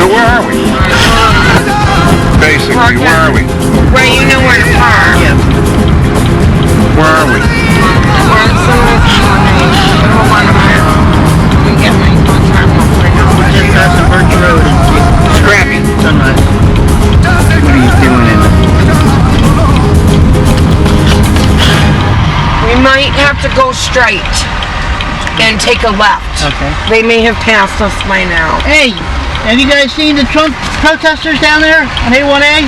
So where are we? Basically, where are we? Right, you know where to park. Yeah. Where are we? We're at Sunrise County. Hold on a minute. Let me get my contract real quick. Just past the Birch Road and Scrappy. Sunrise. What are you doing in it? We might have to go straight and take a left. Okay. They may have passed us by now. Hey, have you guys seen the Trump protesters down there on A1A?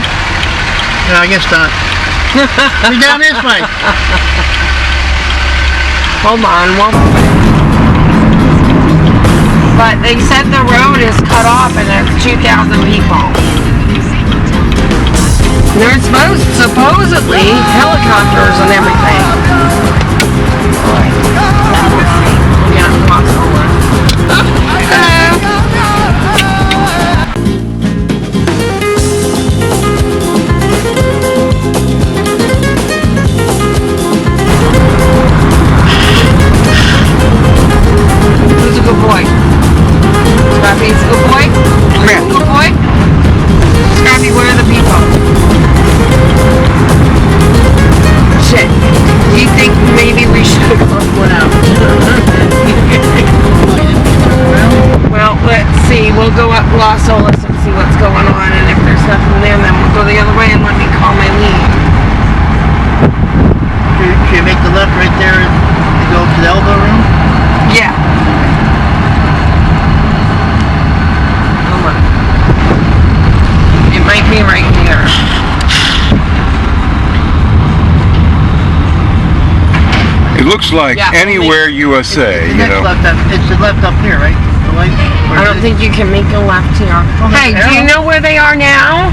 No, I guess not. We're down this way. Hold on. But they said the road is cut off and it's 2,000 people. There's supposedly helicopters and everything. Yeah, who's a good boy? Scrappy's a good boy? Come here. Good boy? Scrappy, where are the people? Shit. Do you think maybe we should have gone one out? Well, let's see. We'll go up Los Olas and see what's going on, and if there's nothing there, then we'll go the other way and let me call my lead. Should you make the left right there and go to the elbow room? Yeah. Hold on. It might be right here. It looks like Anywhere USA, It's you the next know. left up, it's the left up here, right? The light? I don't think you can make a left here. Oh, Hey, do you know where they are now?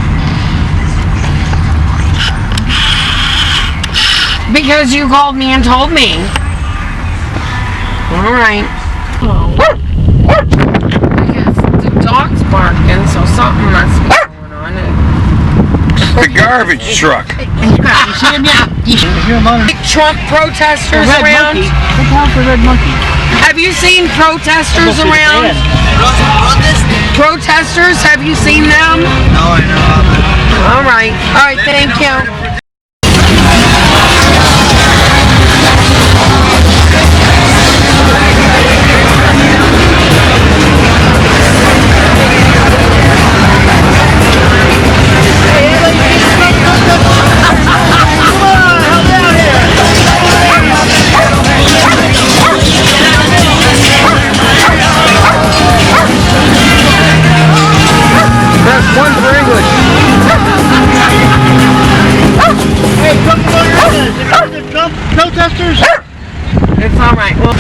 Because you called me and told me. Alright. I guess the dog's barking, so something must be going on. The garbage truck. You see him yet? You hear him on Big Trump protesters the red around. monkey. Look out for the red monkey. Have you seen protesters around? Protesters, have you seen them? No, I know. Alright, thank you. One for English. Hey, Trump voters, the Trump protesters? It's alright. Well,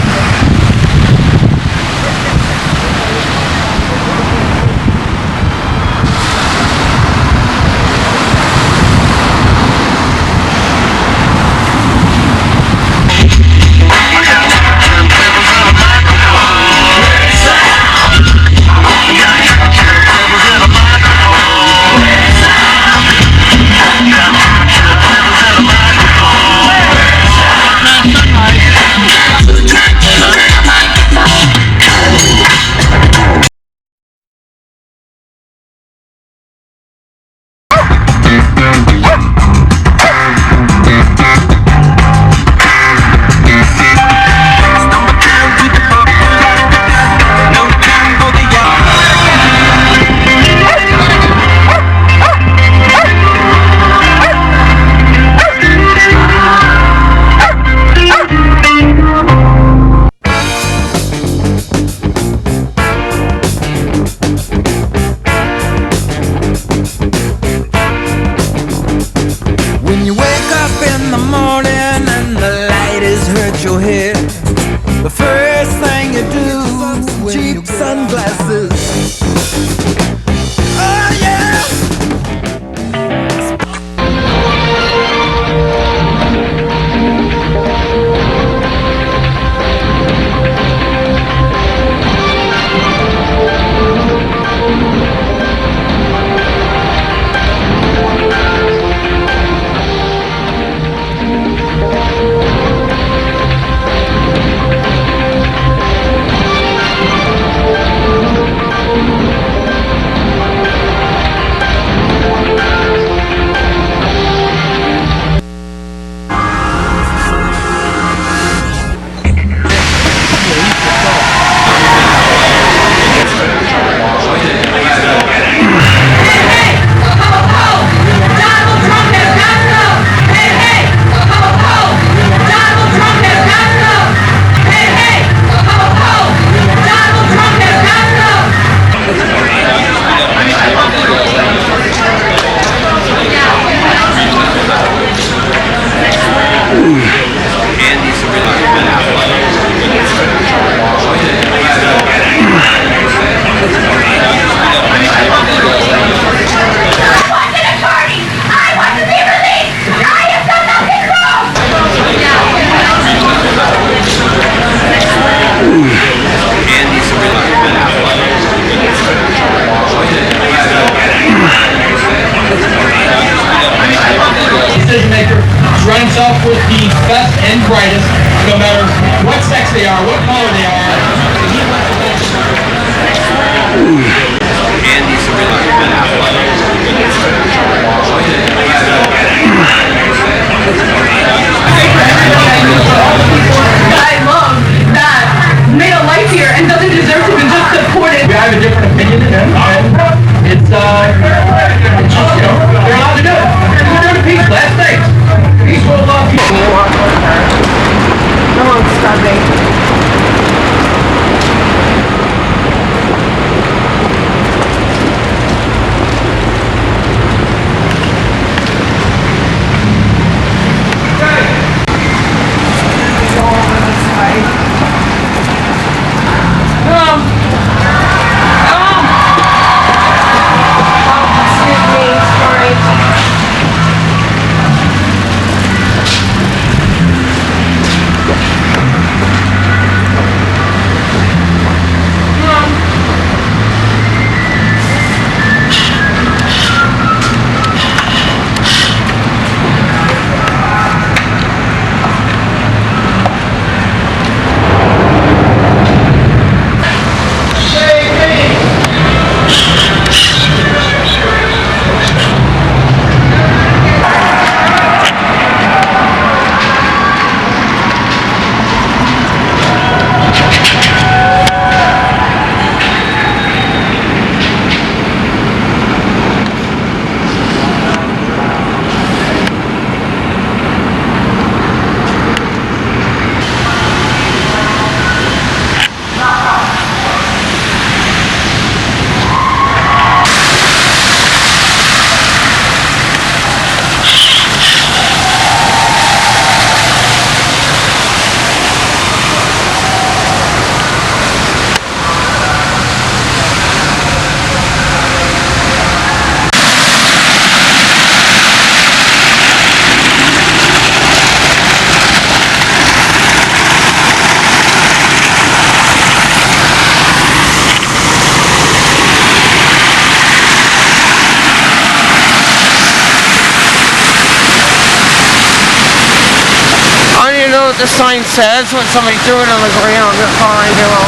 know what the sign says when somebody threw it on the ground. That's all I know.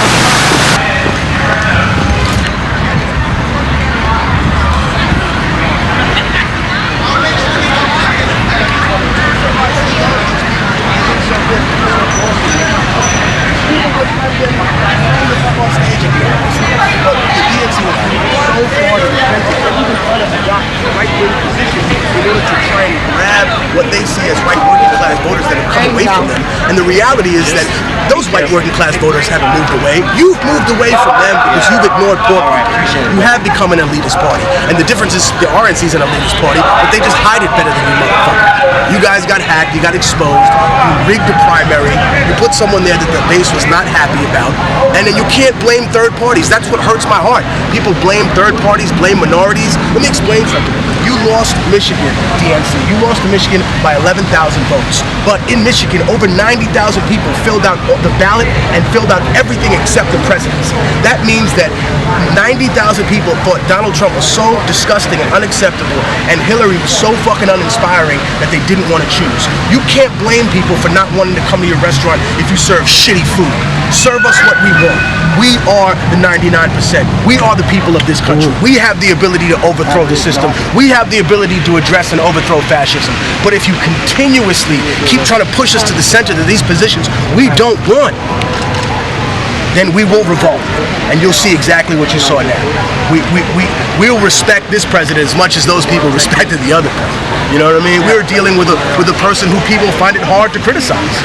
What they see as white working class voters that have come away from them. And the reality is that those white working class voters haven't moved away. You've moved away from them because you've ignored poor people. You have become an elitist party. And the difference is the RNC's an elitist party, but they just hide it better than you motherfuckers. You guys got hacked, you got exposed, you rigged the primary, you put someone there that the base was not happy about, and then you can't blame third parties. That's what hurts my heart. People blame third parties, blame minorities. Let me explain something. You lost Michigan, DNC. You lost to Michigan by 11,000 votes. But in Michigan, over 90,000 people filled out the ballot and filled out everything except the presidency. That means that 90,000 people thought Donald Trump was so disgusting and unacceptable, and Hillary was so fucking uninspiring that they didn't want to choose. You can't blame people for not wanting to come to your restaurant if you serve shitty food. Serve us what we want. We are the 99%. We are the people of this country. We have the ability to overthrow the system. We have the ability to address and overthrow fascism. But if you continuously keep trying to push us to the center of these positions we don't want, then we will revolt. And you'll see exactly what you saw now. We'll respect this president as much as those people respected the other president. You know what I mean? We're dealing with a person who people find it hard to criticize.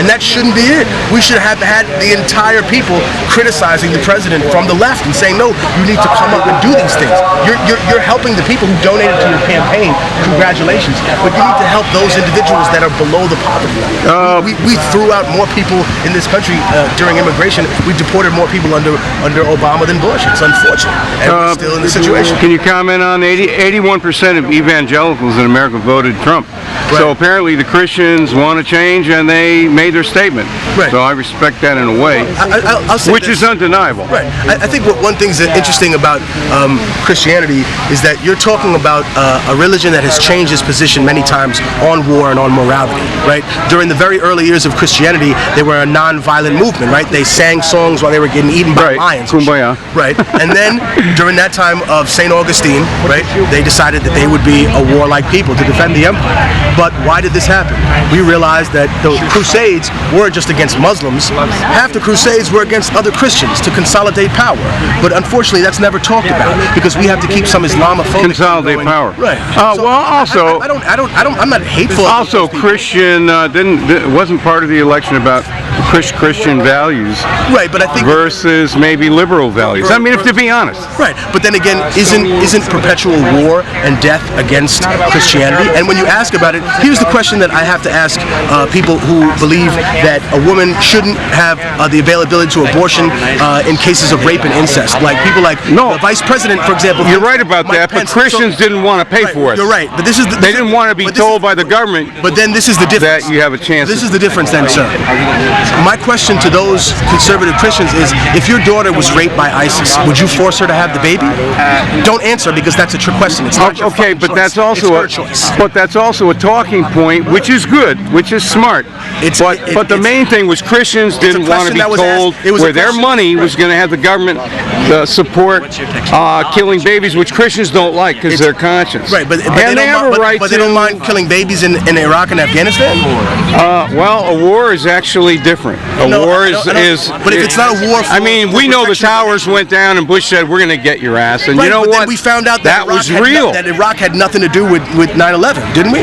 And that shouldn't be it. We should have had the entire people criticizing the president from the left and saying, no, you need to come up and do these things. You're helping the people who donated to your campaign. Congratulations. But you need to help those individuals that are below the poverty line. We threw out more people in this country during immigration. We deported more people under Obama than Bush. It's unfortunate. And we're still in the situation. Can you comment on 81% of evangelicals in America voted Trump? Right. So apparently the Christians want to change, and they made their statement. Right. So I respect that in a way, I'll say which this. is undeniable. Right. I think one thing that's interesting about Christianity is that you're talking about a religion that has changed its position many times on war and on morality. Right. During the very early years of Christianity, they were a non-violent movement. Right. They sang songs while they were getting eaten by lions. Kumbaya. Right. And then during that time of St. Augustine, right, they decided that they would be a warlike people to defend the empire. But why did this happen? We realized that the Crusades weren't just against Muslims. Half the Crusades were against other Christians to consolidate power. But unfortunately, that's never talked about because we have to keep some Islamophobic consolidate power. Right. Well, also, I'm not hateful. Also, Christian wasn't part of the election about Christian values. Right, but I think versus maybe liberal values. I mean, if to be honest. Right, but then again, isn't perpetual war and death against Christianity? And when you ask about it, here's the question that I have to ask people who believe that a woman shouldn't have the availability to abortion in cases of rape and incest. Like people like the vice president, for example. You're right about Mike that, Pence. but Christians didn't want to pay for it. You're right, but this is they didn't want to be told by the government. But then this is the difference. That you have a chance. This is the difference, then, sir. My question to those conservative Christians is: if your daughter was raped by ISIS, would you force her to have the baby? Don't answer because that's a trick question. It's not your okay, but choice. that's also it's her choice. But that's also a talking point, which is good, which is smart. But the main thing was Christians didn't want to be told where their money was going to have the government support killing babies, which Christians don't like because they're conscious. Right, but they don't mind killing babies in Iraq and Afghanistan. Well, a war is actually different. War is. But if it's not a war, I mean, we know the towers went down, and Bush said we're going to get your ass, and you know what? Then we found out that was real. That Iraq had nothing to do with 9/11, didn't we?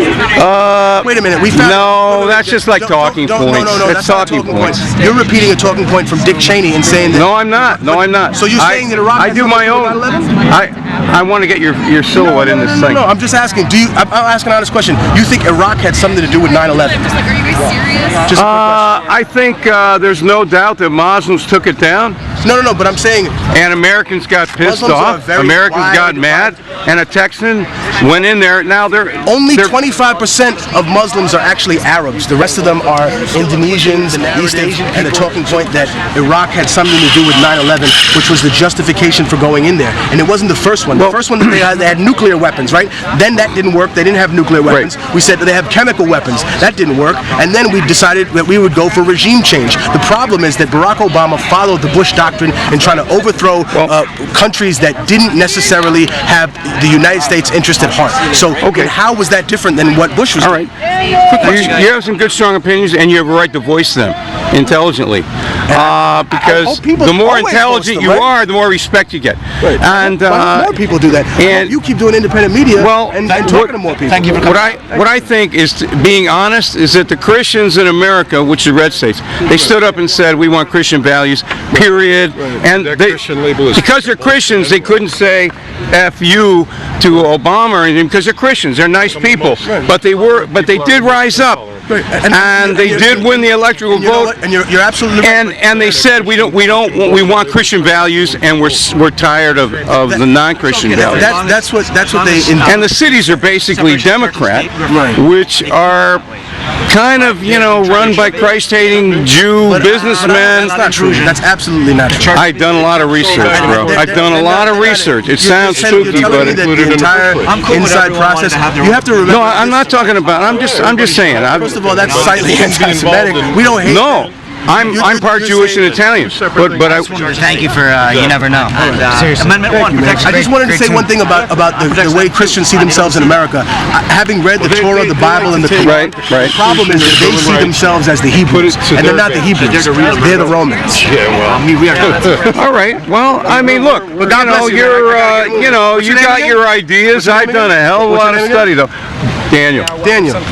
Wait a minute. We found. No, that's just like talking points. No, that's talking points. You're repeating a talking point from Dick Cheney and saying that. No, I'm not. No, I'm not. So you're saying that Iraq? I do my own. I want to get your silhouette in this thing. No, I'm just asking. I'm asking an honest question. You think Iraq had something to do with 9/11? Just like, are you guys serious? Just a quick question. I think there's no doubt that Muslims took it down. No, but I'm saying. And Americans got pissed Muslims off. Americans got mad, and a Texan went in there. Now they're only 25% of Muslims are actually Arabs. The rest of them are Indonesians and East Asian. And the talking point that Iraq had something to do with 9/11, which was the justification for going in there. And it wasn't the first one. one. The first one, they had nuclear weapons, right? Then that didn't work. They didn't have nuclear weapons. We said that they have chemical weapons. That didn't work. And then we decided that we would go for regime change. The problem is that Barack Obama followed the Bush doctrine in trying to overthrow countries that didn't necessarily have the United States interest at heart. So how was that different than what Bush was doing? You have some good, strong opinions, and you have a right to voice them intelligently. Because the more intelligent you are, the more respect you get. And more people do that. And you keep doing independent media and talking to more people. Thank you for coming. What I think is, being honest, is that the Christians in America, which are red states, they stood up and said, we want Christian values, period. And because they're Christians, they couldn't say F you to Obama or anything, because they're Christians. They're nice people. But they did rise up. And they did win the electoral vote. And you're absolutely right. And they said we want Christian values, and we're tired of the non-Christian values. That's what they. And the cities are basically Democrat, which are kind of run by Christ-hating Jew businessmen. That's not true. That's absolutely not true. I've done a lot of research, bro. I've done a lot of research. It sounds spooky, but the entire inside process. You have to remember. No, I'm not talking about. I'm just saying. First of all, that's slightly anti-Semitic. We don't hate. No. I'm part Jewish and Italian, but I thank you for you never know. Seriously. Amendment 1 protects. I just wanted to say one thing about the way Christians see themselves in America. Having read the Torah, the Bible, and the Quran, the problem is that they see themselves as the Hebrews, and they're not the Hebrews. They're the Romans. Yeah, well, we are not. All right. Well, I mean, look, you got your ideas. I've done a hell of a lot of study, though. Daniel,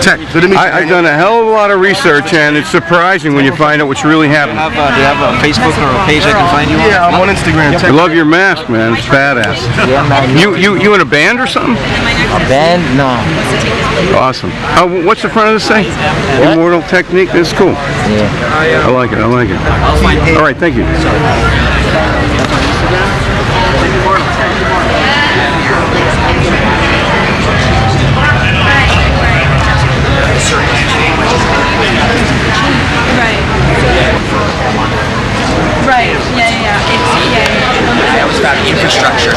Tech. Good to meet you. I've done a hell of a lot of research, and it's surprising when you find out what's really happening. Do you have a Facebook or a page I can find you on? Yeah, I'm on Instagram. I love your mask, man. It's badass. You in a band or something? A band? No. Awesome. What's the front of this thing? Immortal Technique. That's cool. Yeah. I like it. All right. Thank you. Right. Yeah. That was about infrastructure.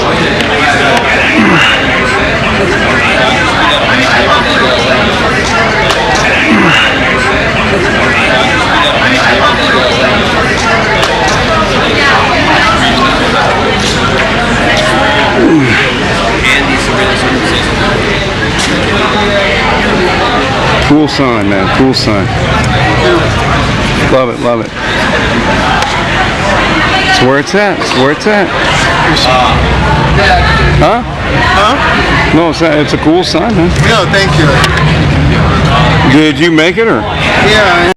Cool sign, man. Cool sign. Love it. It's where it's at. Huh? No, it's a cool sign, man. No, thank you. Did you make it or? Yeah.